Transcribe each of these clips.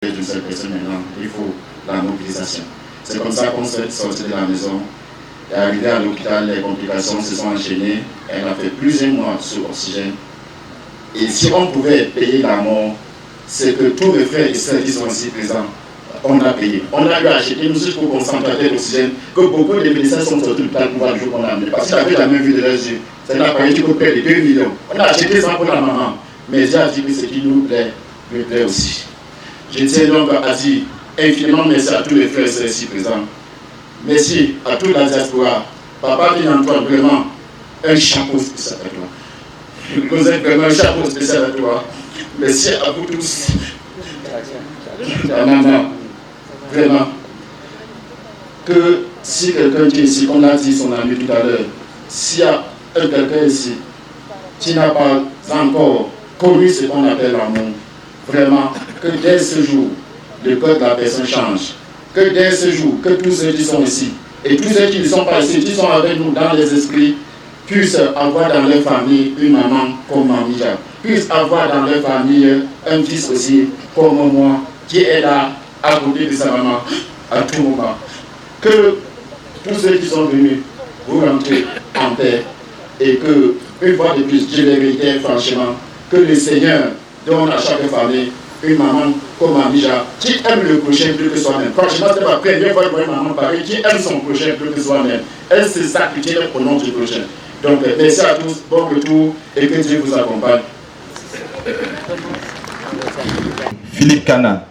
d'une seule personne maintenant, il faut la mobilisation. C'est comme ça qu'on s'est sorti de la maison. Et arrivé à l'hôpital, les complications se sont enchaînées. Elle a fait plusieurs mois sous oxygène. Et si on pouvait payer la mort, c'est que tous les frères et sœurs qui sont ici présents, on a payé. On a eu acheté une jusqu'au concentrateur d'oxygène que beaucoup de médecins sont sortis de l'hôpital pour voir le jour qu'on a amené. Parce qu'ils n'avaient jamais vu de leurs yeux. C'est un appareil qui coûte près de 2 millions. On a acheté ça pour la maman. Mais Dieu a dit que ce qui nous plaît aussi. Je tiens donc à dire infiniment merci à tous les frères et sœurs ici présents. Merci à toute la diaspora. Papa Antoine, vraiment un chapeau spécial à toi. Vous êtes vraiment un chapeau spécial à toi. Merci à vous tous. La maman, vraiment, que si quelqu'un qui est ici, on a dit son ami tout à l'heure, s'il y a quelqu'un ici qui n'a pas encore connu ce qu'on appelle l'amour, vraiment, que dès ce jour, le cœur de la personne change. Que dès ce jour, que tous ceux qui sont ici, et tous ceux qui ne sont pas ici, qui sont avec nous dans les esprits, puissent avoir dans leur famille une maman comme Mamija, puissent avoir dans leur famille un fils aussi comme moi, qui est là à côté de sa maman à tout moment. Que tous ceux qui sont venus, vous rentrez en paix et que, une fois de plus, je les réitère franchement, que le Seigneur donne à chaque famille une maman comme Mamija qui aime le prochain plus que soi-même. Franchement, c'est la première fois que je vois une maman pareille qui aime son prochain plus que soi-même. Elle se sacrifie au nom du prochain. Donc, merci à tous, bon retour et que Dieu vous accompagne. Philippe Kana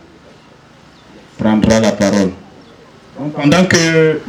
prendra la parole. Donc, pendant que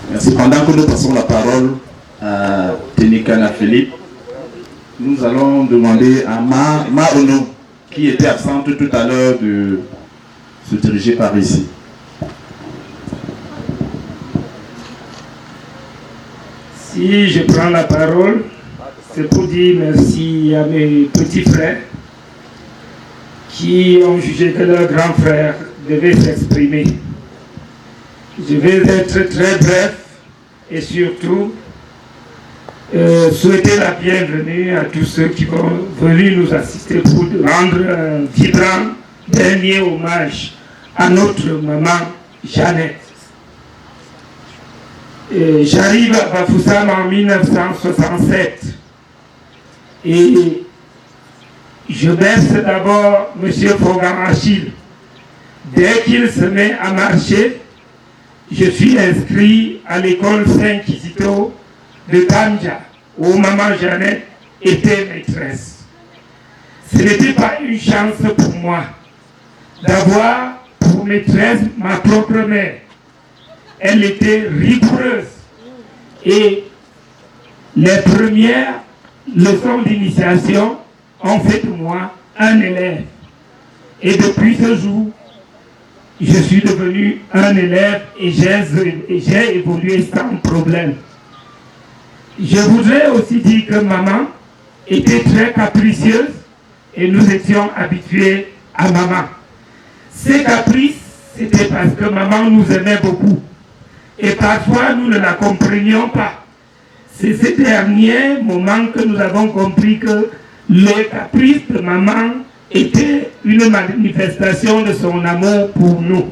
merci. Pendant que nous passons la parole à Tenikana Philippe, nous allons demander à Maono, qui était absente tout à l'heure, de se diriger par ici. Si je prends la parole, c'est pour dire merci à mes petits frères qui ont jugé que leur grand frère devait s'exprimer. Je vais être très bref et surtout souhaiter la bienvenue à tous ceux qui vont venir nous assister pour rendre un vibrant dernier hommage à notre maman Jeannette. J'arrive à Bafoussam en 1967 et je berce d'abord M. Fogan Achille. Dès qu'il se met à marcher, je suis inscrit à l'école Saint-Kizito de Tanja, où maman Jeannette était maîtresse. Ce n'était pas une chance pour moi d'avoir pour maîtresse ma propre mère. Elle était rigoureuse et les premières leçons d'initiation ont fait de moi un élève. Et depuis ce jour, je suis devenu un élève et j'ai évolué sans problème. Je voudrais aussi dire que maman était très capricieuse et nous étions habitués à maman. Ces caprices, c'était parce que maman nous aimait beaucoup. Et parfois, nous ne la comprenions pas. C'est ces derniers moments que nous avons compris que les caprices de maman étaient une manifestation de son amour pour nous.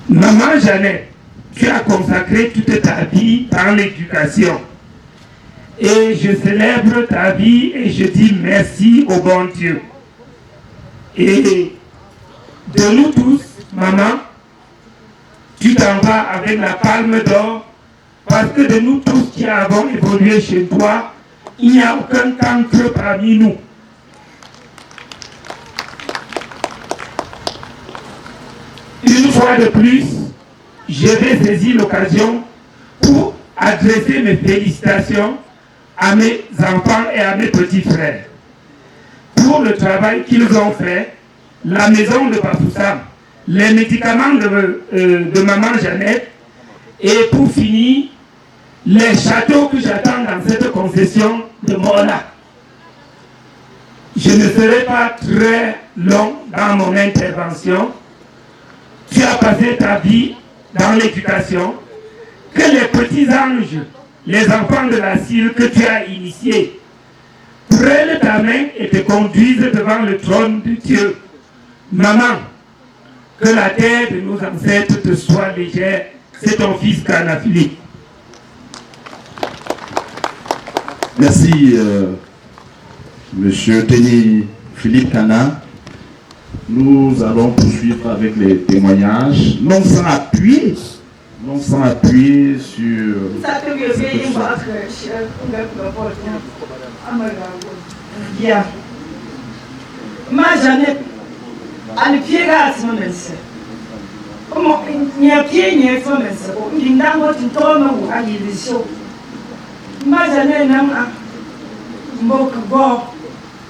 Maman Jeannette, tu as consacré toute ta vie dans l'éducation. Et je célèbre ta vie et je dis merci au bon Dieu. Et de nous tous, maman, tu t'en vas avec la palme d'or parce que de nous tous qui avons évolué chez toi, il n'y a aucun cancre parmi nous. Une fois de plus, je vais saisir l'occasion pour adresser mes félicitations à mes enfants et à mes petits frères pour le travail qu'ils ont fait, la maison de Bafoussam, les médicaments de maman Jeannette et pour finir, les châteaux que j'attends dans cette concession de Mola. Je ne serai pas très long dans mon intervention. Tu as passé ta vie dans l'éducation, que les petits anges, les enfants de la cire que tu as initiés, prennent ta main et te conduisent devant le trône de Dieu. Maman, que la terre de nos ancêtres te soit légère, c'est ton fils Kana Philippe. Merci, Monsieur Teni Philippe Kana. Nous allons poursuivre avec les témoignages, non sans appuyer sur... Ma Jeannette, elle pied gâte mon messe. Comment il y a pied n'y a pas messe. Il n'a pas de temps où à y les shows. Ma Jeannette n'a pas beaucoup bon.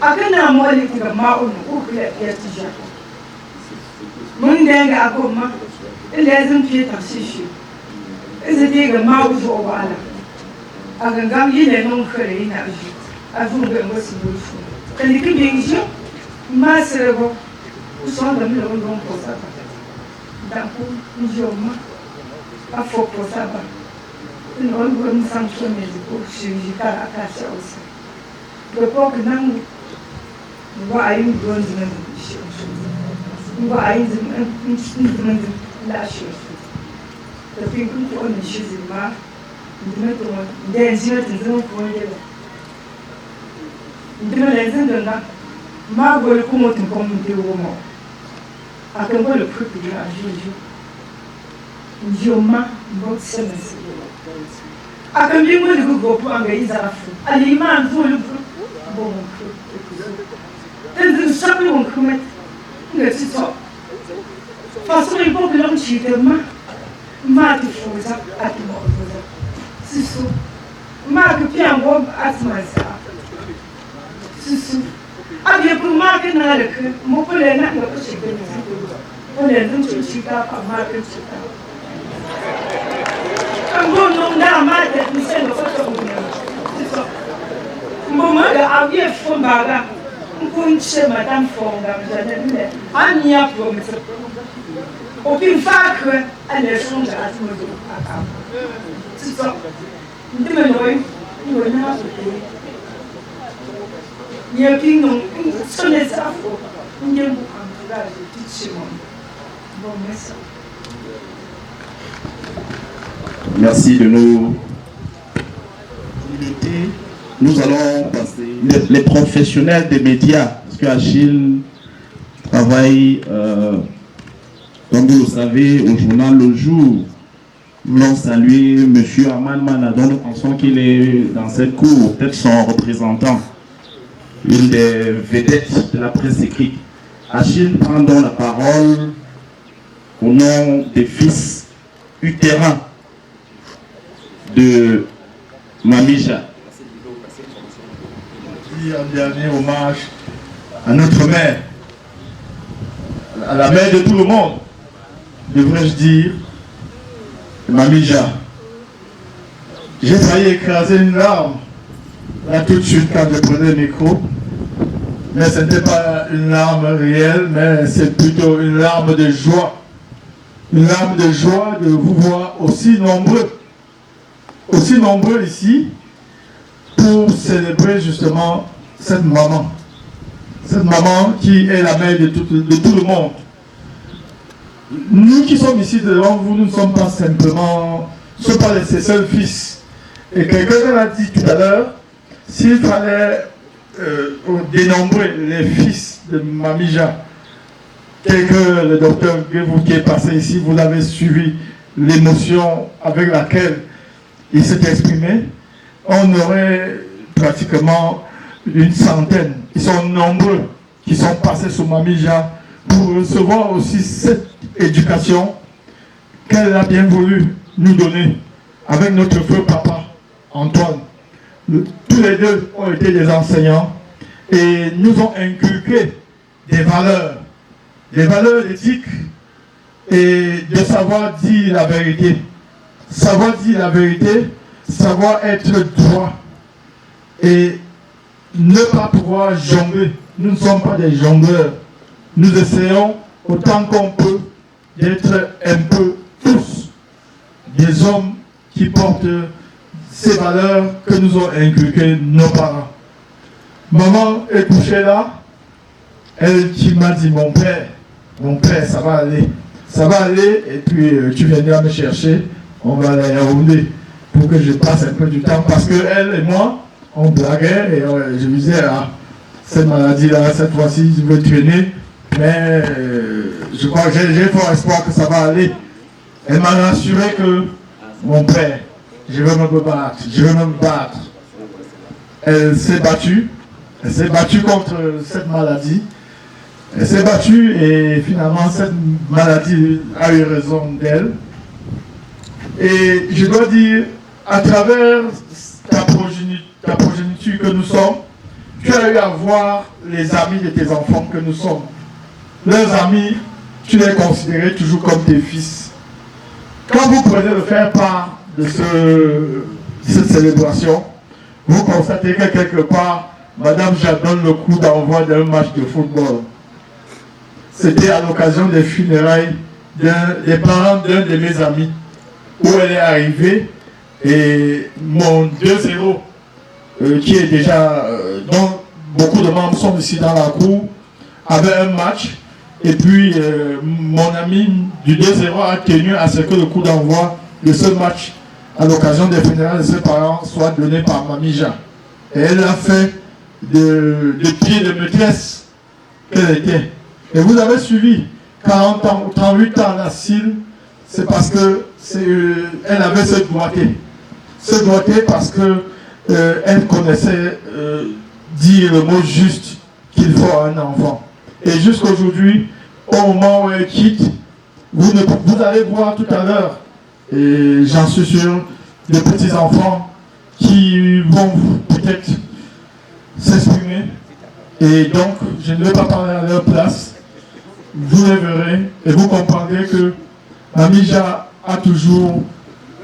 À quel moment il était comme ma ou que les pièces déjà. Mon dingue à comment il les a pieds à chichu. Et c'était comme ma ou au voilà. À un gars il est non créé une agite. À vous me aussi vous fou. Quand il est bien sûr. Ma cerveau, où sont les millions pour ça? D'un coup, nous avons pas faux pour ça. Nous avons une sanction médicale chirurgicale à casser aussi. Le corps que nous voyons une bonne chose. Nous voyons une la chose. Depuis que nous avons une chose, nous mettons des yeux de nous pour y aller. Nous devons les entendre. Ma gueule comment tu comme tu es au moment. À quel point le prix de la juge. Dioma, votre semestre. À quel point le groupe pour engager à la fou. À l'image, vous le bon cru. Chaque jour, on commet. Ne c'est ça. Façon, il faut que l'on chie de ma tu fous ça à tout le monde. C'est ça. Ma que bien bon à ce moment. C'est ça. Abia pour marquer dans le cœur, mon collègue n'a pas cherché de nous. On est dans une chita par marquer chita. Un bon nom d'armes, nous sommes au c'est ça. Mon mari a bien fait bagarre. On peut chez Madame Fonda, Jeannette, un n'y a pas de ça. Aucune fac, elle est changée à ce moment. C'est ça. Nous devons nous donner un peu. Merci de nous. Nous allons passer les professionnels des médias, parce que Achille travaille, comme vous le savez, au journal Le Jour. Nous voulons saluer M. Armand Manadon, nous pensons qu'il est dans cette cour, peut-être son représentant. Une des vedettes de la presse écrite. Achille prend donc la parole au nom des fils utérins de Mamija. aussi un dernier hommage à notre mère, à la mère de tout le monde, devrais-je dire, Mamija. J'ai failli écraser une larme, là tout de suite quand je prenais le micro, mais ce n'était pas une larme réelle, mais c'est plutôt une larme de joie. Une larme de joie de vous voir aussi nombreux ici, pour célébrer justement cette maman qui est la mère de tout le monde. Nous qui sommes ici devant vous, nous ne sommes pas simplement, ce ne sont pas ses seuls fils. Et quelqu'un l'a dit tout à l'heure, s'il fallait dénombrer les fils de Mamija, tel que le docteur Guevou qui est passé ici, vous avez suivi l'émotion avec laquelle il s'est exprimé, on aurait pratiquement une centaine. Ils sont nombreux qui sont passés sur Mamija pour recevoir aussi cette éducation qu'elle a bien voulu nous donner avec notre feu papa, Antoine. Tous les deux ont été des enseignants et nous ont inculqué des valeurs éthiques et de savoir dire la vérité. Savoir dire la vérité, savoir être droit et ne pas pouvoir jongler. Nous ne sommes pas des jongleurs. Nous essayons autant qu'on peut d'être un peu tous des hommes qui portent ces valeurs que nous ont inculquées nos parents. Maman est couchée là, elle qui m'a dit mon père, ça va aller, et puis tu viendras me chercher, on va aller à Yaoundé pour que je passe un peu du temps, parce que elle et moi, on blaguait, et je lui disais, cette maladie-là, cette fois-ci, je veux traîner, mais je crois que j'ai fort espoir que ça va aller. Elle m'a rassuré que, mon père, je veux me battre. Elle s'est battue contre cette maladie. Elle s'est battue et finalement cette maladie a eu raison d'elle. Et je dois dire, à travers ta progéniture que nous sommes, tu as eu à voir les amis de tes enfants que nous sommes. Leurs amis, tu les considérais toujours comme tes fils. Quand vous prenez le faire part de cette célébration, vous constatez que quelque part, Madame Jacques donne le coup d'envoi d'un match de football. C'était à l'occasion des funérailles des parents d'un de mes amis, où elle est arrivée, et mon 2-0, qui est déjà, dont beaucoup de membres sont ici dans la cour, avait un match, et puis mon ami du 2-0 a tenu à ce que le coup d'envoi de ce match, à l'occasion des funérailles de ses parents, soit donné par Mamija. Et elle a fait de pied de maîtresse qu'elle était. Et vous avez suivi 40 ans ou 38 ans à la CIL, c'est parce que elle avait ce doigté. Ce doigté parce que elle connaissait dire le mot juste qu'il faut à un enfant. Et jusqu'aujourd'hui, au moment où elle quitte, vous allez voir tout à l'heure, et j'en suis sûr, des petits-enfants qui vont peut-être s'exprimer. Et donc, je ne vais pas parler à leur place. Vous les verrez et vous comprendrez que Mamija a toujours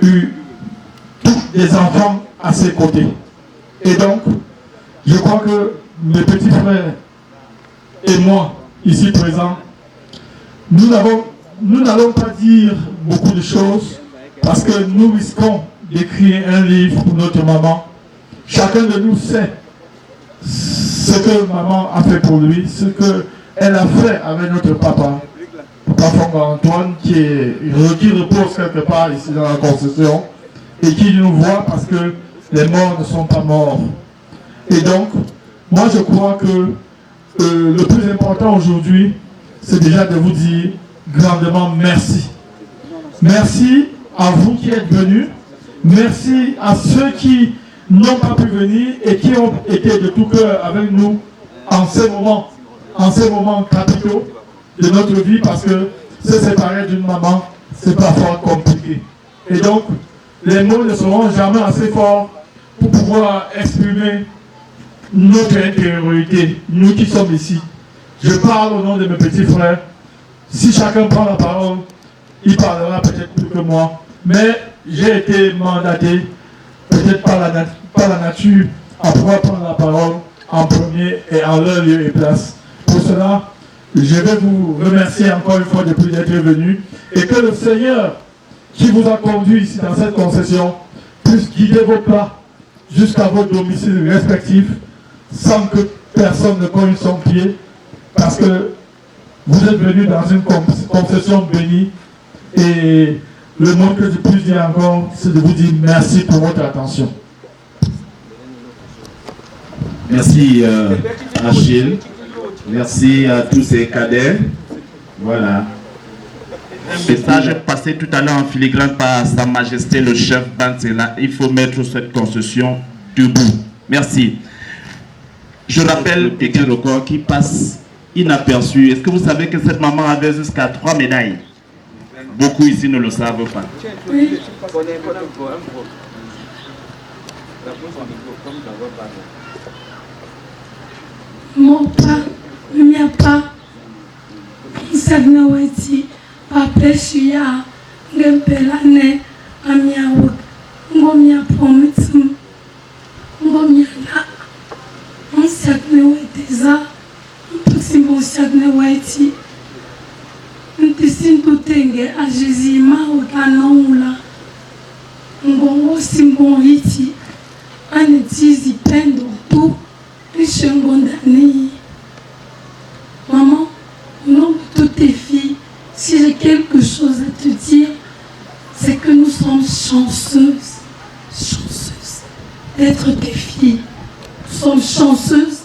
eu tous des enfants à ses côtés. Et donc, je crois que mes petits frères et moi, ici présents, nous n'allons pas dire beaucoup de choses parce que nous risquons d'écrire un livre pour notre maman. Chacun de nous sait ce que maman a fait pour lui, ce qu'elle a fait avec notre papa Fonga Antoine, qui repose quelque part ici dans la concession et qui nous voit parce que les morts ne sont pas morts. Et donc, moi je crois que le plus important aujourd'hui, c'est déjà de vous dire grandement merci. Merci à vous qui êtes venus. Merci à ceux qui n'ont pas pu venir et qui ont été de tout cœur avec nous en ces moments capitaux de notre vie, parce que se séparer d'une maman, c'est pas fort compliqué. Et donc, les mots ne seront jamais assez forts pour pouvoir exprimer notre intériorité, nous qui sommes ici. Je parle au nom de mes petits frères. Si chacun prend la parole, il parlera peut-être plus que moi. Mais j'ai été mandaté, peut-être par la nature, à pouvoir prendre la parole en premier et en leur lieu et place. Pour cela, je vais vous remercier encore une fois de plus d'être venu et que le Seigneur qui vous a conduit ici dans cette concession puisse guider vos pas jusqu'à vos domiciles respectifs sans que personne ne cogne son pied parce que vous êtes venus dans une concession bénie et le mot que je puisse dire encore, c'est de vous dire merci pour votre attention. Merci Achille. Merci à tous ces cadets. Voilà. Le message passé tout à l'heure en filigrane par Sa Majesté le chef Bansela. Il faut mettre cette concession debout. Merci. Je rappelle quelqu'un record qui passe inaperçu. Est-ce que vous savez que cette maman avait jusqu'à 3 médailles? Beaucoup ici ne le savent pas. Oui. Mon pas, mia pas, Sagnawati, Papa Shia, Gempelane, Amiawa, Ngomia Promitum, Ngomia La, Sagnawatiza, Possible Sagnawati, Ntisin Tutenge, a Jésus Maotanonga, Ngongo Simbon Hiti, Anetizi Pendo, tout. Maman, au nom de toutes tes filles, si j'ai quelque chose à te dire, c'est que nous sommes chanceuses d'être tes filles. Nous sommes chanceuses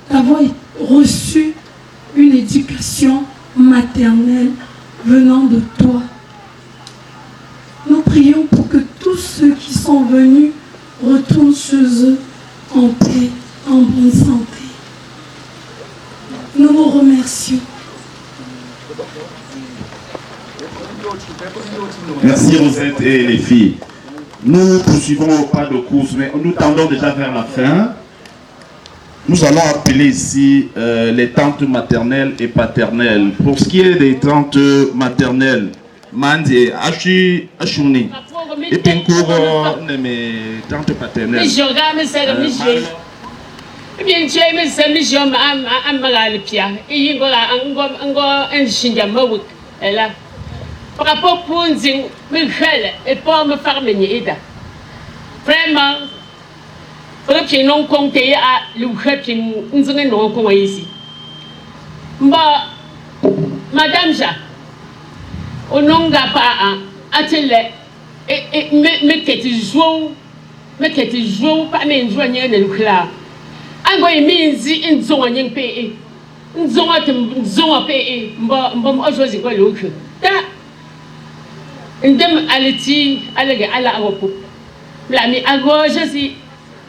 d'avoir reçu une éducation maternelle venant de toi. Nous prions pour que tous ceux qui sont venus retournent chez eux en paix, en bonne santé. Nous vous remercions. Merci Rosette et les filles. Nous poursuivons pas de course, mais nous tendons déjà vers la fin. Nous allons appeler ici les tantes maternelles et paternelles. Pour ce qui est des tantes maternelles, Mandi, Ashuni, et Pinkour, mes tantes paternelles. Bien James Samission Amagalipia, et Ingo and Shinjamawik, Ella. Par rapport à Punzing, Michel, et pas me farmer. Vraiment, Repin non compté à l'Ukrepin, Nzungen non comme ici. Madame Ja, au nom d'Apa, attelé, et mettez jouer, pas même joigner le cla. I'm going to in zone young pay. Zone pay, Bom also is going to look. That in them ality, allega alla agopo. Blami ago, just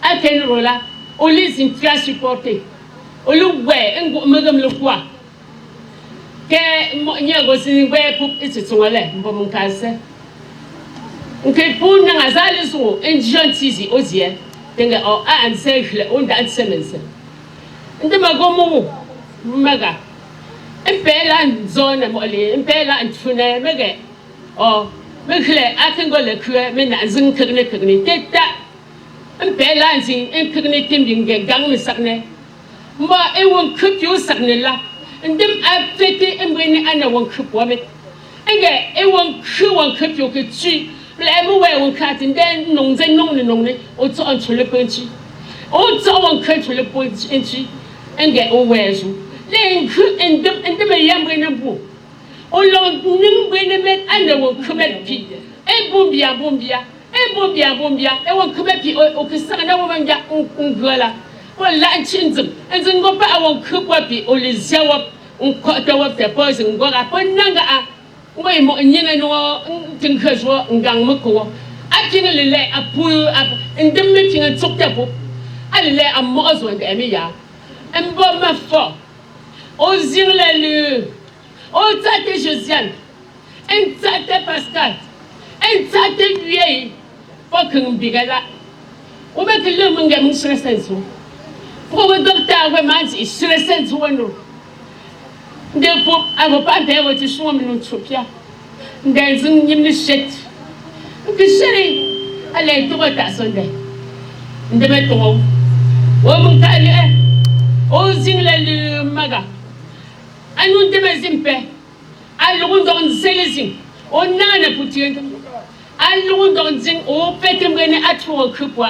I can roll up, only in class reporting. O look where and go Madame Lukwa. Care goes in where poop is to a Bom Casa. Okay, Puna Azaliso and John Tizi Ozier. Tenga o an sekhle on da semense ndema gomu maga empela zone mole empela antfune mege o mekhle atengo le kwe mena zin kirne teta empela zin en kirne timbinge gang mi sakne ma e won kupyu sakne la ndem afete embene ana won kupwa met enge e won kupyu ke chi everywhere we cut and then no, or to on the punchy. Or to one cut to the point entry and get over. Then cook and the young in a book. Oh Lord, no benefit and they will come at Pete. A bombia, and will come at Pete or Cassandra woman got Ungula. Well, luncheons and then go back. I won't cook what be only zero up and cut off the poison go up on Nanga. Way more in no thinkers were in Gangmako. I didn't let a pull up and then making a took up. I let a mouse when the Emia. And Bob my fault. Oh, Zingla, oh, Tate Josiane, and Tate Pascal, and Tate Vie, fucking bigger. We make a little get stress. Pour le docteur, vraiment, il se laisse nous. De pour avoir pas d'air, tu sois mon utopia. Dans une nimnichette. Que chérie, allez, tout est à son dé. De mettre au mon carrière. Au zingler maga. À nous de mes impés. À l'on dans zélésing. On n'a pas pu à l'on dans zing. Au pété m'gane à tout en cul pour à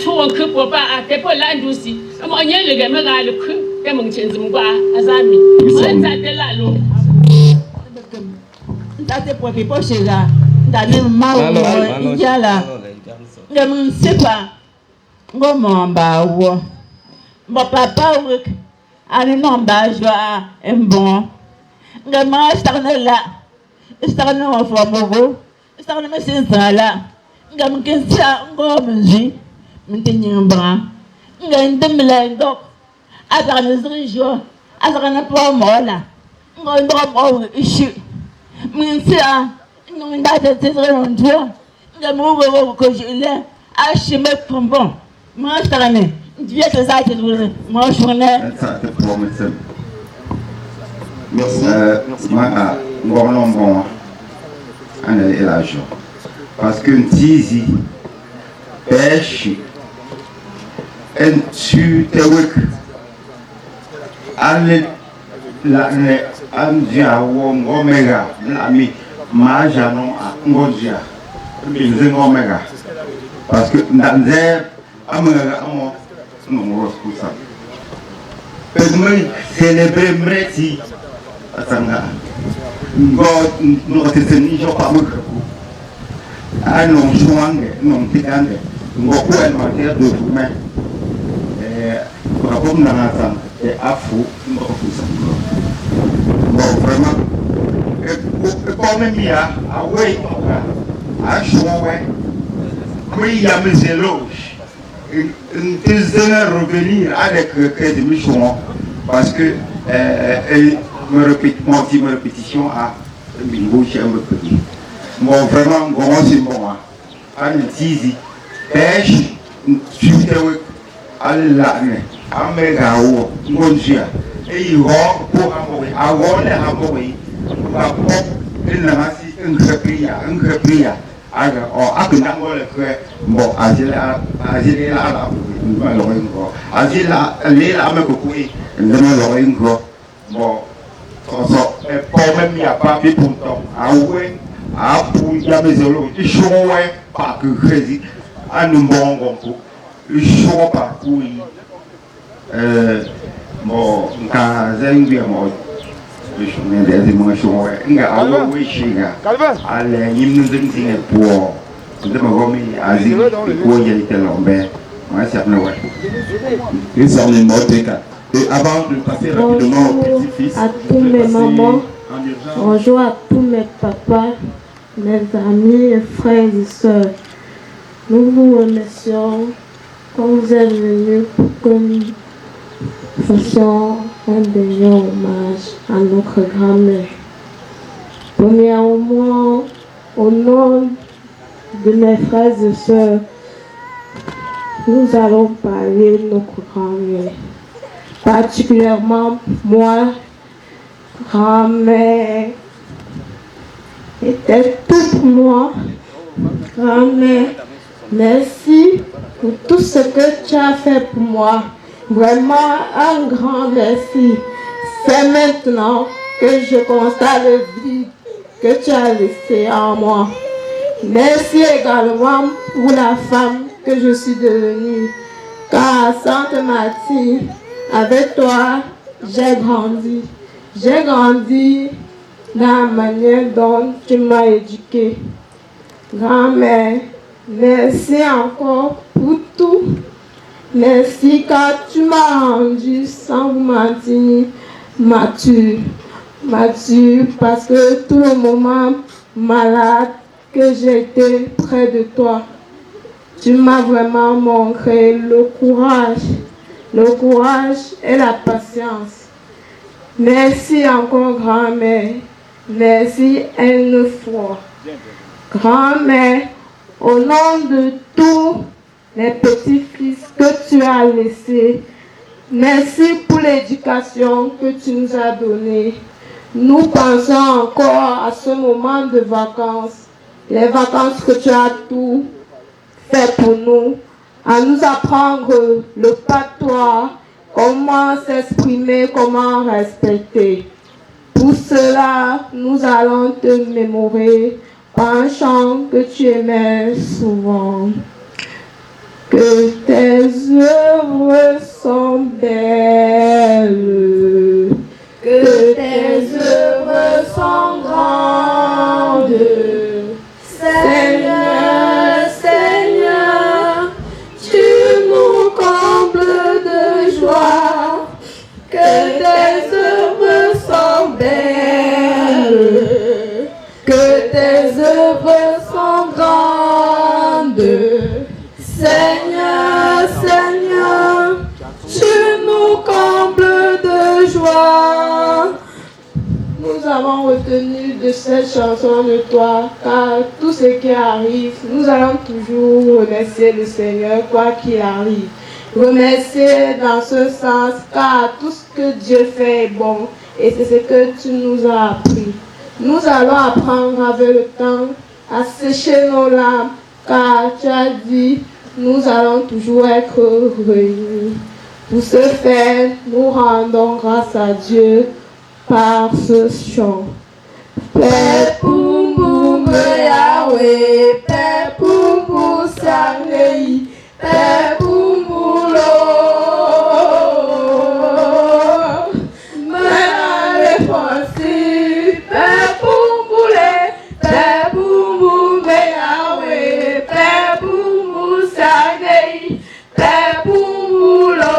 tout en cul pour pas à tes pas là aussi. On y a le gamin à le cul. Comme on tient mon bois à Zami. On est là l'eau. Date pour que poche là, d'aller mal il y a là. Je ne sais pas comment bah ou mon papa ou allez non bah joie un bon. Je mange là, je en forme je me sens là. Je me quinze comme je me tenir un bras. Je ne demande donc à la région, à la pas moi là. Je ne dois pas ici. Monsieur, nous n'avons pas de rendre. Je m'ouvre que je l'ai acheté pour bon. Moi, je t'en Dieu te ça, moi, je connais. Merci. Bon, parce que Tizi pêche et tu te allez la Andia ou Omega, l'ami Majanon à Ngodia, Binzing Omega. Parce que dans les Américains, nous ça. Célébrer Mreti à Sanga. Nous sommes pas beaucoup. Ah non, non, Tigange, nous avons matière de vous. Comme dans la sang, et Afro, nous avons bon, vraiment, comme il y a, à Way, à Chououé, il y a mes éloges. Ils devaient revenir avec le crédit de Michon, parce que mon répétition à Bingo, un peu petit. Bon, vraiment, c'est bon. À Tizi, pêche, tu te Allah Amega ou Mongia. Et il va pour avoir les Hamoui, va pour une repria. Alors, à que n'importe quoi, bon, Azila, Azila, l'île Amekoui, Nemo, bon, pour même il n'y a pas de ponton. Ah ouais, ah pour Yamezolo, il chaud, pas que crédit, à nous bon gonco. Je pas oui. Bon, quand j'ai eu mon je suis des émotions. Il y a un oui, allez, il nous dit pour de me remettre à dire où il était l'homme. Moi, c'est un ouais. Et ça, on est mort. Et avant de passer rapidement au petit-fils, à tous mes mamans, bonjour à tous mes papas, mes amis, frères et sœurs. Nous vous remercions quand vous êtes venus pour que nous fassions un dernier hommage à notre grand-mère. Premièrement, au nom de mes frères et sœurs, nous allons parler de notre grand-mère. Particulièrement moi, grand-mère était tout pour moi. Grand-mère, merci pour tout ce que tu as fait pour moi. Vraiment un grand merci. C'est maintenant que je constate le vide que tu as laissé en moi. Merci également pour la femme que je suis devenue. Car Sainte Mathilde, avec toi, j'ai grandi. J'ai grandi dans la manière dont tu m'as éduquée. Grand-mère, merci encore pour tout. Merci car tu m'as rendu sans vous mentir mature. Mature parce que tout le moment malade que j'étais près de toi, tu m'as vraiment montré le courage et la patience. Merci encore grand-mère. Merci une fois. Grand-mère, au nom de tous les petits-fils que tu as laissés. Merci pour l'éducation que tu nous as donnée. Nous pensons encore à ce moment de vacances, les vacances que tu as tout fait pour nous, à nous apprendre le patois, comment s'exprimer, comment respecter. Pour cela, nous allons te mémorer par un chant que tu aimais souvent. Que tes œuvres sont belles, que tes œuvres sont grandes. Seigneur, Seigneur, tu nous combles de joie. Que tes œuvres sont belles, que tes œuvres sont grandes. Seigneur, Seigneur, tu nous combles de joie. Nous avons retenu de cette chanson de toi, car tout ce qui arrive, nous allons toujours remercier le Seigneur, quoi qu'il arrive. Remercier dans ce sens, car tout ce que Dieu fait est bon, et c'est ce que tu nous as appris. Nous allons apprendre avec le temps à sécher nos larmes, car tu as dit, nous allons toujours être réunis. Pour ce faire, nous rendons grâce à Dieu par ce chant. Père Poum Poum Yahweh, Père Poum Poum Sanei, Père Poum Poum Lo, Mère Fonsi, Père Poum Poum Le, Père Poum Poum Yahweh, Père Poum Poum Sanei, Père Poum Poum Lo.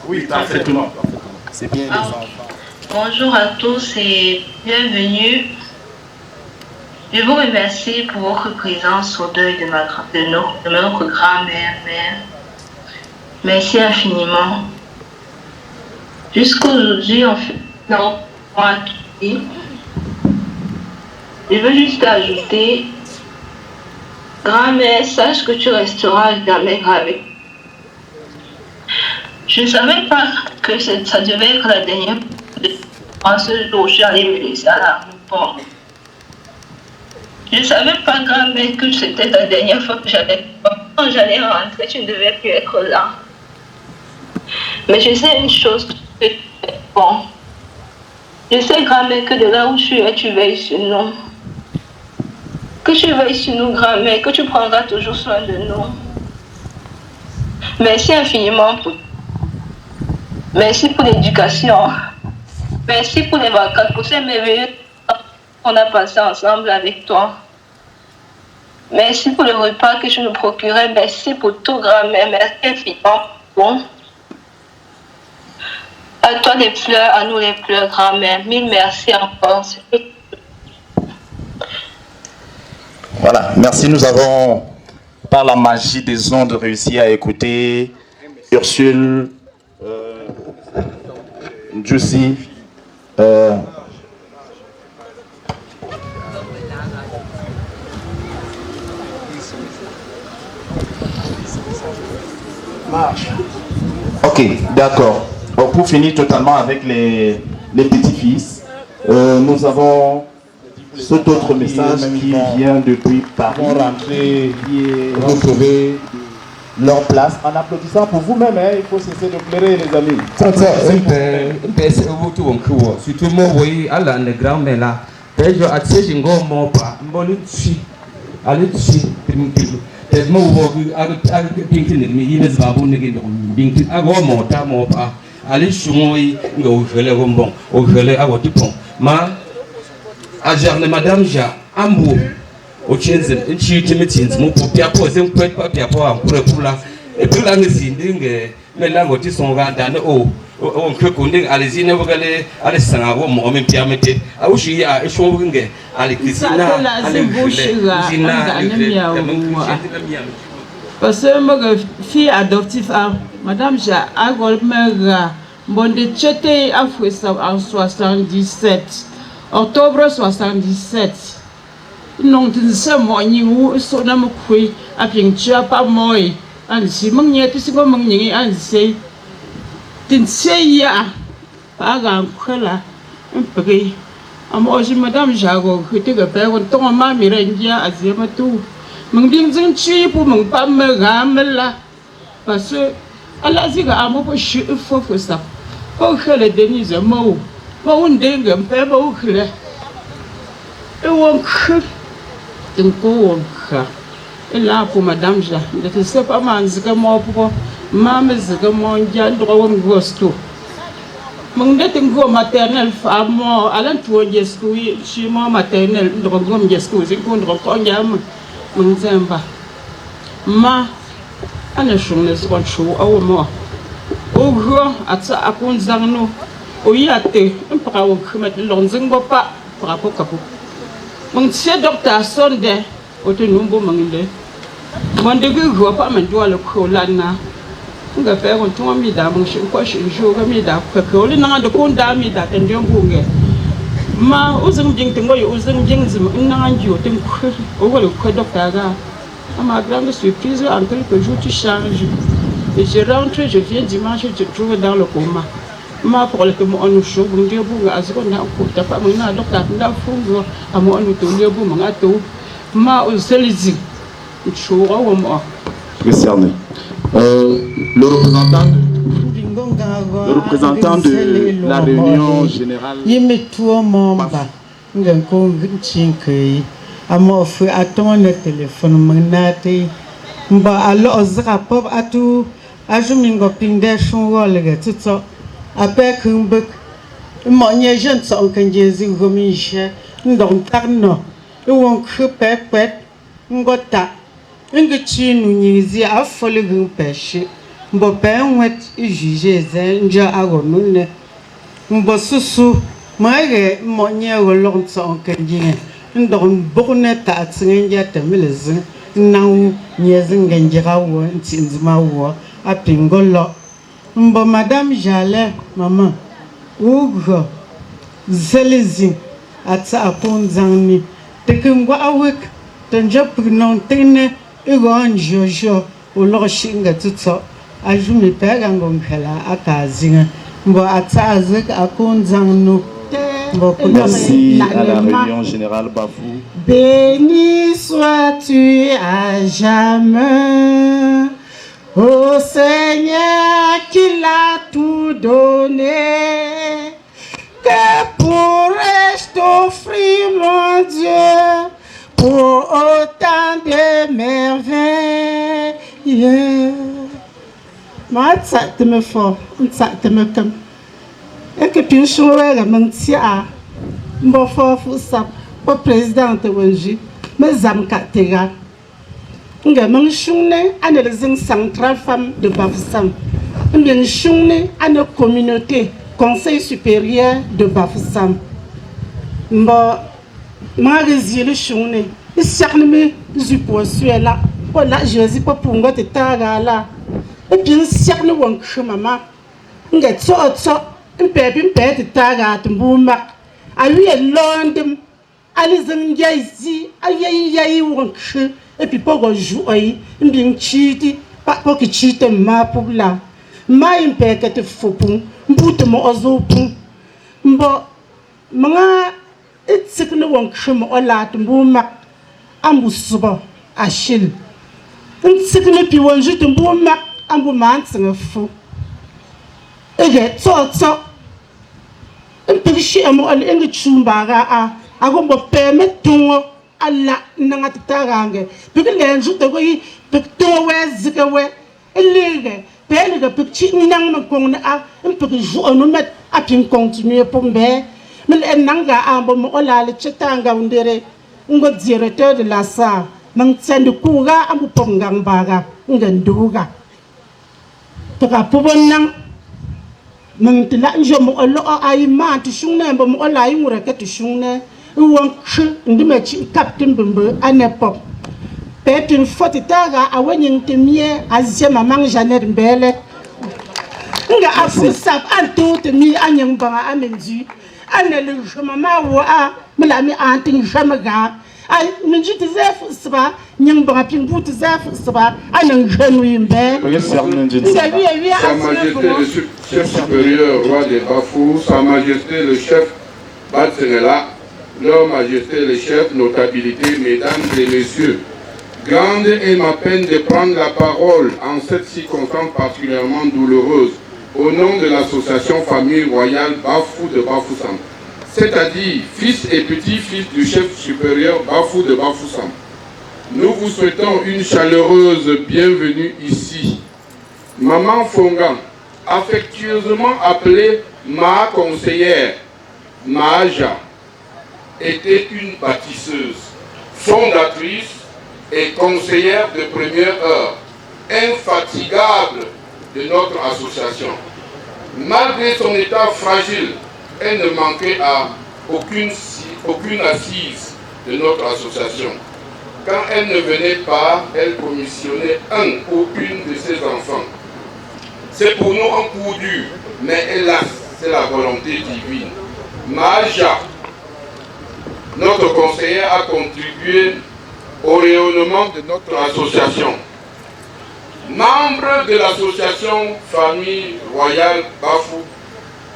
Oui, parfaitement. C'est bien les enfants. Bonjour à tous et bienvenue. Je vous remercie pour votre présence au deuil de notre grand-mère, mère. Merci infiniment. Jusqu'aujourd'hui, on fait non, à tout. Je veux juste ajouter, grand-mère, sache que tu resteras jamais gravée. Je ne savais pas que ça devait être la dernière fois. Ce jour, je suis allée me laisser à l'aéroport. Je ne savais pas, grand-mère, que c'était la dernière fois que j'allais. Quand j'allais rentrer, tu ne devais plus être là. Mais je sais une chose, que tu es bon. Je sais, grand-mère, que de là où tu es, tu veilles sur nous. Que tu veilles sur nous, grand-mère, que tu prendras toujours soin de nous. Merci infiniment pour merci pour l'éducation. Merci pour les vacances, pour ces merveilleux temps qu'on a passé ensemble avec toi. Merci pour le repas que tu nous procurais. Merci pour tout, grand-mère. Merci infiniment. Bon. À toi les fleurs, à nous les fleurs, grand-mère. Mille merci encore. Voilà, merci. Nous avons, par la magie des ondes, réussi à écouter Ursule Jussi. Ok, d'accord. Pour finir totalement avec les petits-fils, nous avons cet autre message qui vient depuis Paris, rentrer et retrouver leur place en applaudissant pour vous-même. Hein, il faut cesser de pleurer, les amis. Surtout moi, oui, à la grand-mère là. D'ailleurs, à ce que je m'en pas, allez dessus. There's more work. I think in me, even if I won't get being I want more time more. Ali Shumoi, go Fele Rombon, or Fele Awatipon. Ma, Ajarne Madame Ja, Ambo, or Chenzen, and she Timitins, Mopiapo, and Pet Papiapo, and Purapula, a Pulangasin, Dinge, Melangotis on Randan, oh, Kukunding, Alizina Vogale, Alessandra, Mom, and Piamete. I wish you are a showing Alicrisina, parce que fille adoptive Madame Ja Agolmera Bonde Chete Afouessa en 77 octobre 77 non tin se moñi wu so na mo khui a ping chia pa moi an si mong nye ti singo mong nyi an se tin se ya pa ga khela mpri amoji Madame Ja go khite ga pe won tong ma mi renja azema tu mong ding zing chi pu mong pa me ga mela parce que ala ziga amo po shi fo sa o khele denise mo ndenge mpe ba o khele e won kh tin ko won kha e la pour Madame Ja de te se pas man zika mo po ma me zika mo nja ndo won gosto mong de tin go maternel fa mo alan to jesku shi mo maternel ndo go jesku zin ko ndo ko nyam mong zemba ma ana shunne zon shu awo mo ogro atsa akun zangno oyate mpaka wo khmet lonzing bo pa para po kapu mong tse docteur sonde oto numbo manginde monde go pa man do la ko lana nga fe ko to mi da mong shi ko shi jo ga mi da ko ko li na da ko da mi da tan dem bunge ma uzung jing tingo yo uzung jing zum na njo tim ko o wo ko docteur ga. À ma grande surprise, en quelques jours, tu changes. Et je rentre, je viens dimanche, je te trouve dans le coma. Ma pour que mon nous chauffe, mon Dieu, vous avez un pas mon docteur, n'a pas à mon nous tourner, vous m'en avez ma aux Élysées. Je le représentant de la réunion générale. Amo fu aton le téléphone manate mba alo ozra pop atu ajumingo pinde shonwol ge tutso apek mbek mo nye jeune son kanjezi gomishe ndon tarno won khpe pet ngota ngechinu nyizi afole gumpeshi mbo penwet juge ze nja agonune mbo susu maige mo nye wolon son kanjezi ndon bokne ta tsinga tamilez naw nyezin ganjira wo ntinzima wo apingolo mbo Madame Jale mama ugo zelizin atsa aponzani tekingwa awek tanja pignon tene igon jojo ulo shinga tutso ajumi pega ngomkhela akazinga mbo atsa azek aponzanu. Merci à la réunion générale Bafou. Béni sois-tu à jamais, ô Seigneur qui l'a tout donné. Que pourrais-je t'offrir, mon Dieu, pour autant de merveilles? Ma tsate me fort, tsate me comme. Et que puis je suis mentia, mon fort foussa, pour président de Wenji, mes amis Katega. Nga mentionne analysing centrale femme de Bafoussam. Mentionne à nos communautés, conseil supérieur de Bafoussam. Mba magazine choune, il s'arme du poisson là. Voilà, Jésus pas pour ngote taga là. Et puis il s'arme wonk maman. Nga tso impepin taga tumbumak awi londem alizan yaisi ayayi wonche et puis pogo jouer mbing chiti pa poki chite ma publa ma impeke te fopun mbuto mo ozopun mbo mga itsikne wonche mo ola tumbumak ambusuba ashil itsikne pi wonje tumbumak ambu mantsinga fu ege tsotso impikshi amo ali engi chumbaga agombo permettungo alla nangatitagange pikile njuto ko yi pikto wezikewe elige pelige pikchi nang makong na impiki jono met apin continuer pombe mil enanga ambo mo olale chetanga undere ngo directeur de la sa mang tsendu kuga ambu pongang baga nganduga to ka pobonnang mang tila njo mo olo ay ma to shungne mbo mo ola yi ngure ke to shungne won ndime chi captain bembe anepop petin fotitaga awenyin temie azje mamang Janet Mbele nga afusap anto temi anyang banga amenji anele mama wa milami antin jamaga ay minjiti zef sba nyang banga pingbuti zef sba anang jenu yimbe Sa Majesté le chef supérieur roi des Bafous, Sa Majesté le chef Batsengela, Leur Majesté les chefs, notabilité, mesdames et messieurs, grande est ma peine de prendre la parole en cette circonstance particulièrement douloureuse au nom de l'association famille royale Bafou de Bafoussam, c'est-à-dire fils et petit-fils du chef supérieur Bafou de Bafoussam. Nous vous souhaitons une chaleureuse bienvenue ici. Maman Fonga, affectueusement appelée ma conseillère, Maja, était une bâtisseuse, fondatrice et conseillère de première heure, infatigable de notre association. Malgré son état fragile, elle ne manquait à aucune assise de notre association. Quand elle ne venait pas, elle commissionnait un ou une de ses enfants. C'est pour nous un coup dur, mais hélas, c'est la volonté divine. Maja, notre conseillère, a contribué au rayonnement de notre association. Membres de l'association Famille Royale Bafou,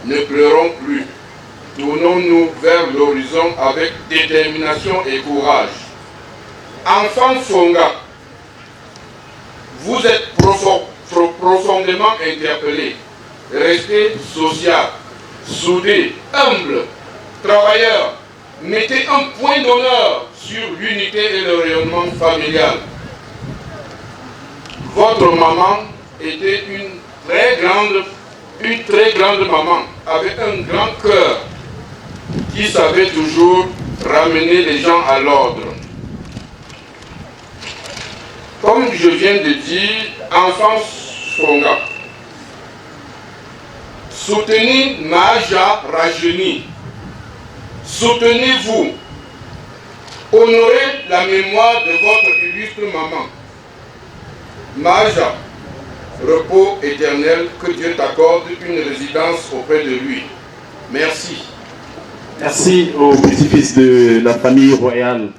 ne pleurons plus. Tournons-nous vers l'horizon avec détermination et courage. Enfants Fonga, vous êtes profondément interpellés. Restez social, soudés, humbles, travailleurs. Mettez un point d'honneur sur l'unité et le rayonnement familial. Votre maman était une très grande maman, avec un grand cœur, qui savait toujours ramener les gens à l'ordre. Comme je viens de dire, enfants Fonga, soutenez Maja Rajeni. Soutenez-vous. Honorez la mémoire de votre illustre maman. Maja, repos éternel, que Dieu t'accorde une résidence auprès de lui. Merci. Merci au petit-fils de la famille royale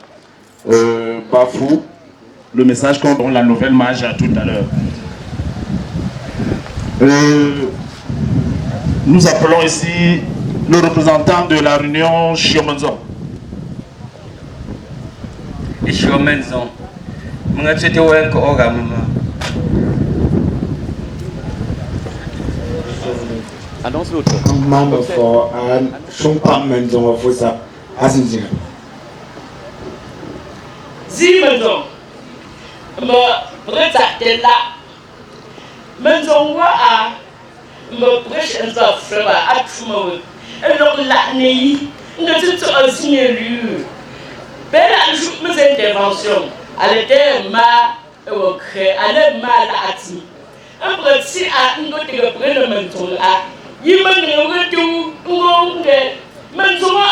Bafou. Le message qu'on la nouvelle Maja tout à l'heure. Nous appelons ici le représentant de la réunion Chiomenzon. Chiomenzon. Mga chete wen ko oga mama. Annonce l'autre. Membre for Chompa Menzon of Fosa Asinjin. Zimenzon. Ma preta tela. Menzon wa a ma prêche en frère à tout alors l'année, nous sommes aussi élus. Belle mes interventions, elle était mal, elle est mal active. Un petit à une autre représentation là, il m'a dit que maintenant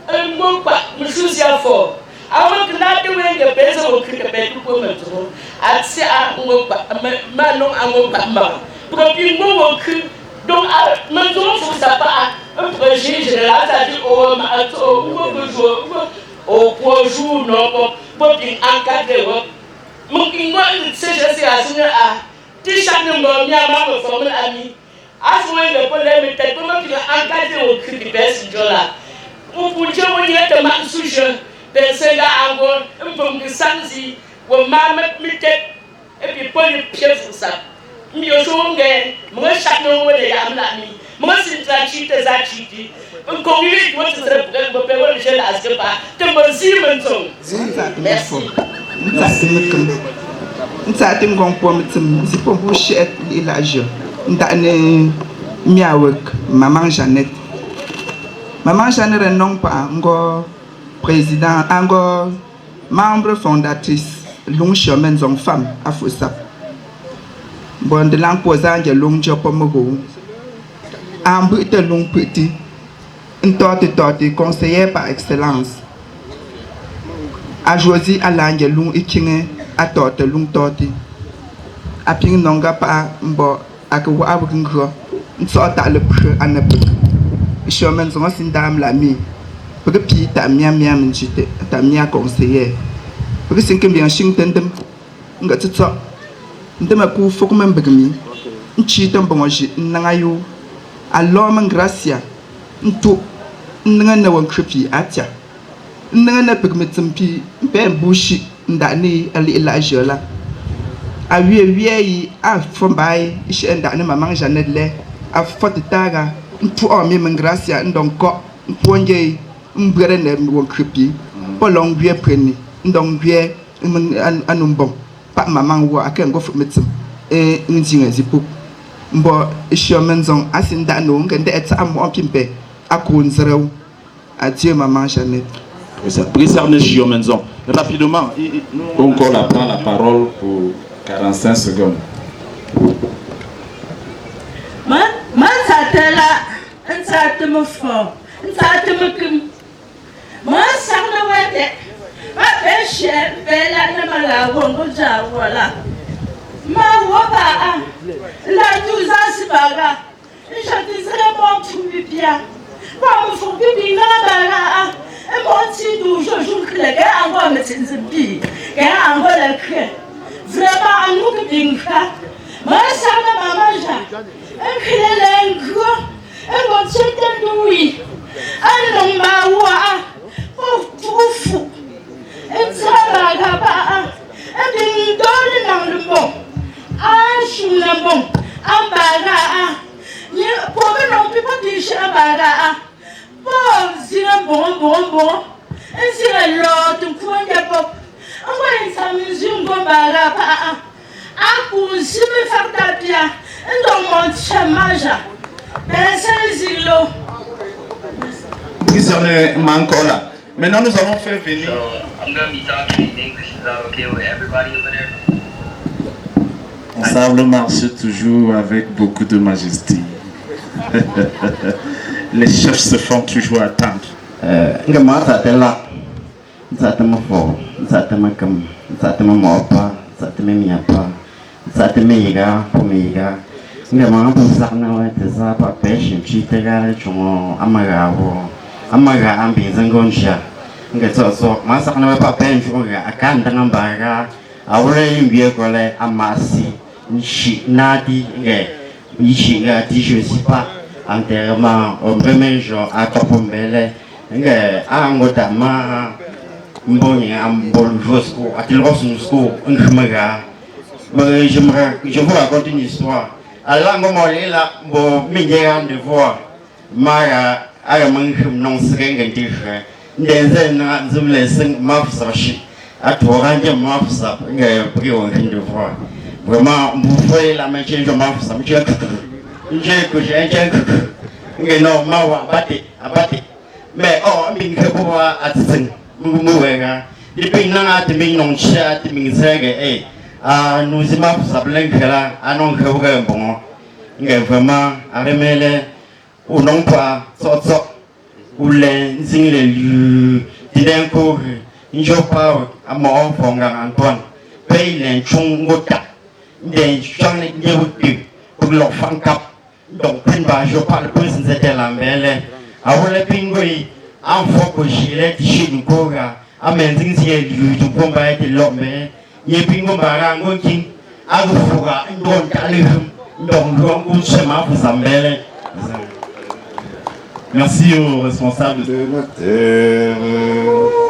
un bon pas, je suis fort. Avant que la demande pèse au cul de bête pour maintenant, à ça, un bon pas, maintenant un bon pas. Pour que nous, Donc, maintenant, il faut savoir un projet général, c'est-à-dire au projet, non, pour encadrer. Mon kingo, c'est je sais à ce moment-là. Tu chaque nombre, il y a ma formule amie. À ce moment-là, le problème est comment tu as encadré au cri du père, là. Pour dire qu'on y est de ma souche, personne n'a encore un peu de sanzi, ou ma tête, et puis pas de pied pour ça. Mais au jour où moi, chaque nombre de yam l'ami, moi, c'est la chite, la chite. Un conduit, moi, c'est le père de jeune à ce pas. Tu me dis, maintenant. Merci. Nsati ngongpo mtsum sipo buchet ilage ndane miawek maman Jeannette non pas ngo président ngo membre fondatrice long chemin zong femme afosa bon de l'imposant de long jopo mogo ambu te long petit ntorti conseiller par excellence a choisi à l'ange long ikinge a torte lung torti a ping nonga pa mbo ak wa abungro nso ta le pre anabu chemin zonga sindam la mi pour pi ta mia mjite ta mia conseiller pour sinke bien shin tendem nga tso ndema ku fok men begmi nchi tambongo ji nangayo alom gracia nto nga na won creepy atia nga na begmi tsimpi be bushi ndani ali la jola a wie a fombai ishe ndani maman Jeannette le a fotitaga ntu o mi gracia ndonko ponje mbere ne won creepy polong wie preni ndong wie anumbon pa maman wo akengo fumitim njinga zipu mbo ishe menzon asinda no ngende eta amo pimpe akunzrew adieu maman Jeannette. Rapidement, encore la prend la parole pour 45 secondes. Et moi aussi, je joue que les gars envoient mes tzinzibi, les gars envoient les cris. Vraiment, à nous que bien fait. Moi, ça ne m'a mangé. Un cri de l'engro, un bon chèque de oui. Un nom baoua, pour fou. Un travail, un bien donné dans le bon. Un chou le bon, un baga. Pour que l'on ne peut pas dire un baga. Bon, c'est un bon. Et c'est un lot de points de pop. On va sa mesure, on va pas. À coup, si me faire ta bien, et dans mon chamage, ben c'est un zilo. Prisonnier Mankola. Maintenant, nous allons faire venir. So, I'm going to be talking in English. Is that okay with everybody over there? Ensemble marche toujours avec beaucoup de majesté. Les chefs se font toujours attendre. Enterrement au premier jour à Topombele, Angotama, Mboni, Ambolvosco, Atilrosco, je vous raconte une histoire. À l'angomolé, là, bon, milliard de voix, Mara, Ayamanchum non seringue, Denzena, Zumlesing, Mafsashi, à Toranja Mafsa, pris au fin de voix. Vraiment, vous voyez la main de Mafsa, j'ai non, mawa, abate. Mais oh, min keboa at sing, muwega. Depuis n'a de non chat, zègue, nous imams sablenkela, anon keboga bon. Vraiment, à remêler, ou non pas, ou les zingles, Didenko, Injopa, à mon enfant Antoine, paye les chongota, des gens pour leur fan cap. donc je parle plus de la belle. Awole pingoi am foko jile tishin koga amenzing sie du pomba ete lombe ye pingo barango king agufuga ndon kalihum ndon rongu chema fuzambele. Merci aux responsables de notre terre.